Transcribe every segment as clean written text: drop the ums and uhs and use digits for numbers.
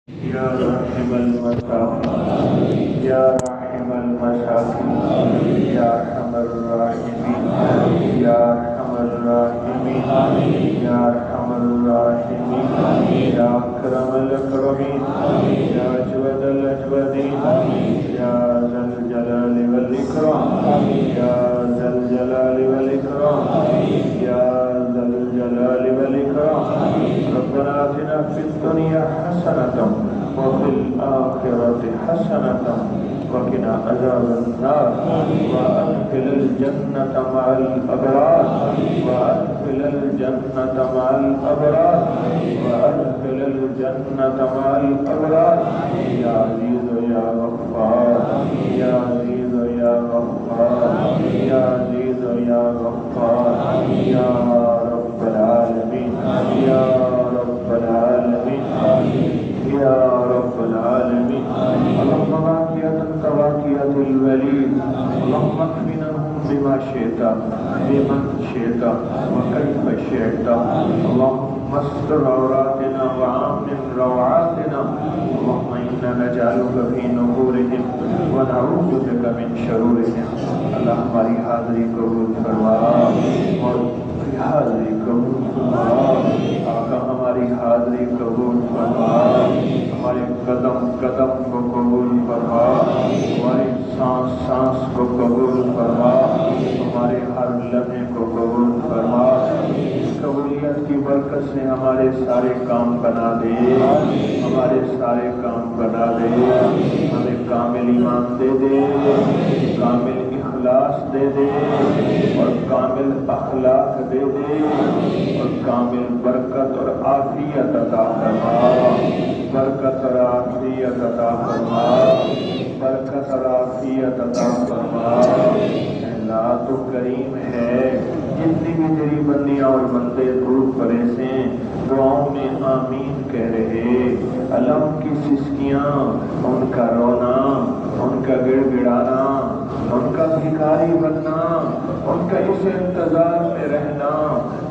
یا رحم المساکین یا رحم المساکین یا ارحم الراحمین یا ارحم الراحمین یا ارحم الراحمین یا اکرم الاکرمین یا اجود الاجودین یا ذا الجلال والاکرام یا ذا الجلال والاکرام یا ذا الجلال والاکرام ربنا آتنا فی الدنیا حسنة وفي الآخرة حسنة وقنا عذاب النار وأدخل الجنة مع الأبرار وأدخل الجنة مع الأبرار وأدخل الجنة مع الأبرار يا عزيز يا غفار يا عزيز يا غفار يا عزيز يا غفار يا رب العالمين يا رب العالمين يا رب العالمين اللهم باقية كباقية الوليد اللهم اكفنهم بما شئت بمن شئت وكيف شئت اللهم استر عوراتنا وآمن روعاتنا اللهم إنا نجعلك في نحورهم ونعوذ بك من شرورهم اللہ ہماری حاضری قبول فرما اور حاضری قبول فرما آقا ہماری حاضری قبول فرما ہمارے قدم قدم کو قبول فرما ہماری سانس سانس کو قبول فرما ہمارے ہر لمحے کو قبول فرما اس قبولیت کی برکت سے ہمارے سارے کام بنا دے ہمارے سارے کام بنا دے ہمیں کامل ایمان دے دے کامل اخلاص دے دے اور کامل اخلاق دے دے اور کامل برکت اور عافیت عطا فرما برکت اور عافیت عطا فرما برکت اور عافیت عطا فرما اللہ تو کریم ہے جتنی بھی تیری بندیاں اور بندے دور پرے سے دعاؤں میں آمین کہہ رہے اللہ ان کی سسکیاں ان کا رونا ان کا گڑ گڑانا ان کا بھکاری بننا ان کا اس انتظار میں رہنا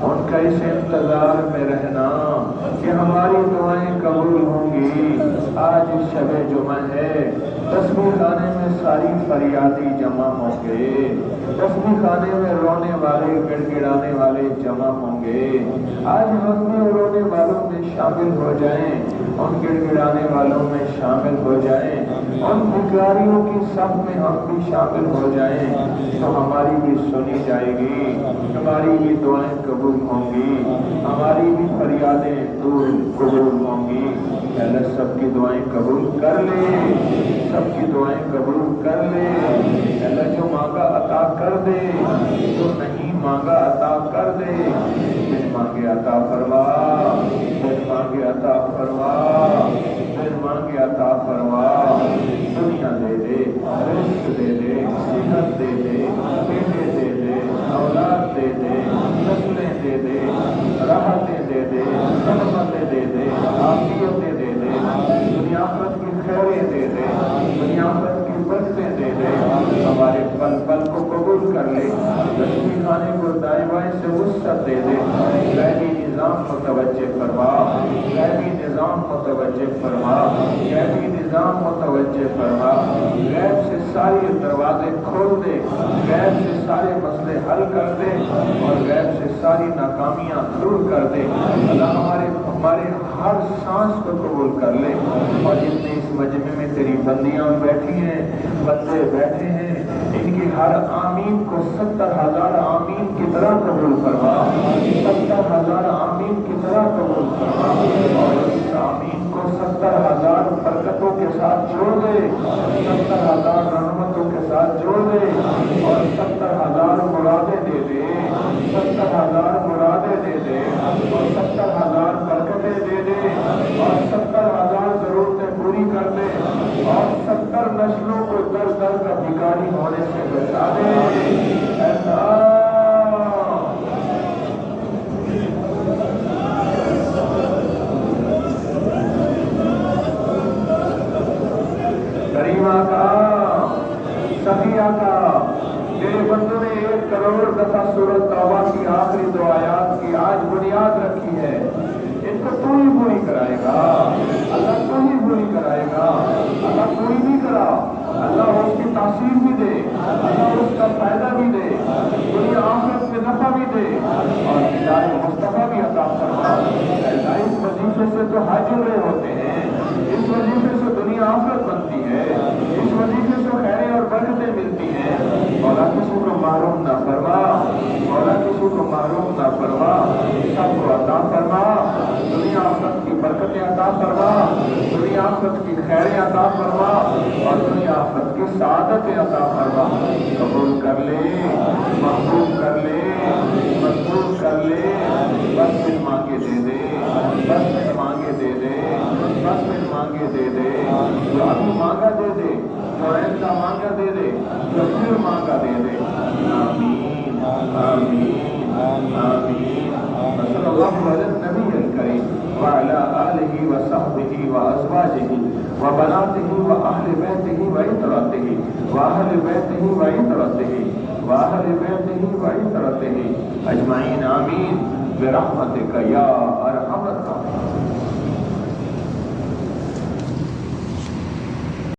ان کا اس انتظار میں رہنا کہ ہماری دعائیں قبول ہوں گی آج شب جمعہ ہے تسبیح خانے میں ساری فریادی جمع ہوں گے تسبیح خانے میں رونے والے گڑ گڑانے والے جمع ہوں گے آج ہم بھی رونے والوں میں شامل ہو جائیں ان گڑ گڑانے والوں میں شامل ہو جائیں ان بھکاریوں کی صف میں ہم بھی شامل ہو جائیں تو ہماری بھی سنی جائے گی ہماری بھی دعائیں قبول ہوں گی ہماری بھی فریادیں دور قبول ہوں گی اللہ سب کی دعائیں قبول کر لے سب کی دعائیں قبول کر لے اللہ جو مانگا عطا کر دے جو نہیں مانگا عطا کر دے بن مانگے عطا فرما بن مانگے عطا فرما بن مانگے عطا فرما دنیا دے دے رزق دے دے صحت دے دے بیٹے دے دے اولاد دے دے نسلیں دے دے راحتیں دے دے رحمتیں دے دے عافیتیں دے دے دنیا آخرت کی خیریں دے دے دنیا آخرت کی برکتیں دے دے ہمارے پل پل کو قبول کر لے تسبیح خانے کو دائیں بائیں سے وسعت دے دے غیبی نظام متوجہ فرما غیبی نظام متوجہ فرما غیبی نظام متوجہ فرما غیب سے سارے دروازے کھول دے غیب سے سارے مسئلے حل کر دے اور غیب سے ساری ناکامیاں دور کر دے اللہ ہمارے ہر سانس کو قبول کر لے اور جتنے اس مجمع میں تیری بندیاں بیٹھی ہیں بندے بیٹھے ہیں ان کی ہر آمین کو 70,000 آمین کی طرح قبول فرما 70,000 آمین کی طرح قبول فرما اور اس آمین کو 70,000 برکتوں کے ساتھ جوڑ دے 70,000 رحمتوں کے ساتھ جوڑ دے اور 70,000 مرادیں دے دے 70,000 مرادیں دے دے اور 70,000 برکتیں دے دے اور 70,000 ضرورتیں پوری کر دے اور 70 نسلوں کو در در کا بھکاری ہونے سے بچا دے کریم آقا سخی آقا تیرے بندوں نے 1 کروڑ دفعہ سورۃ توبہ کی آخری 2 آیات کی آج بنیاد رکھی ہے ان کو تو ہی پوری کرائے گا اللہ تو ہی دے اور دیدار مصطفیٰ بھی عطا فرما۔ اللہ اس وظیفے سے تو حج عمرے ہوتے ہیں، اس وظیفے سے دنیا آخرت بنتی ہے، اس وظیفے سے خیریں اور برکتیں ملتی ہیں۔ مولا کسی کو محروم نہ فرما، مولا کسی کو محروم نہ فرما، سب کو عطا فرما، دنیا آخرت کی برکتیں عطا فرما، دنیا آخرت کی خیریں عطا فرما اور دنیا آخرت کی سعادتیں عطا فرما۔ قبول کر لے، محبوب کر لے، مقبول کر لے، بس پھر مانگے دے دے، بس پھر مانگے دے دے، بس پھر مانگے دے دے، جو ابھی مانگا دے دے، جو ایسا مانگا دے دے، جو پھر مانگا دے دے۔ آمین آمین آمین۔ صلی اللہ علیہ النبی الکریم وعلی آلہ وصحبہ وازواجہ وبناتہ واہل بیتہ وعترتہ واہل بیتہ وعترتہ واہل بیتہ وعترتہ اجمعین آمین برحمتک یا ارحم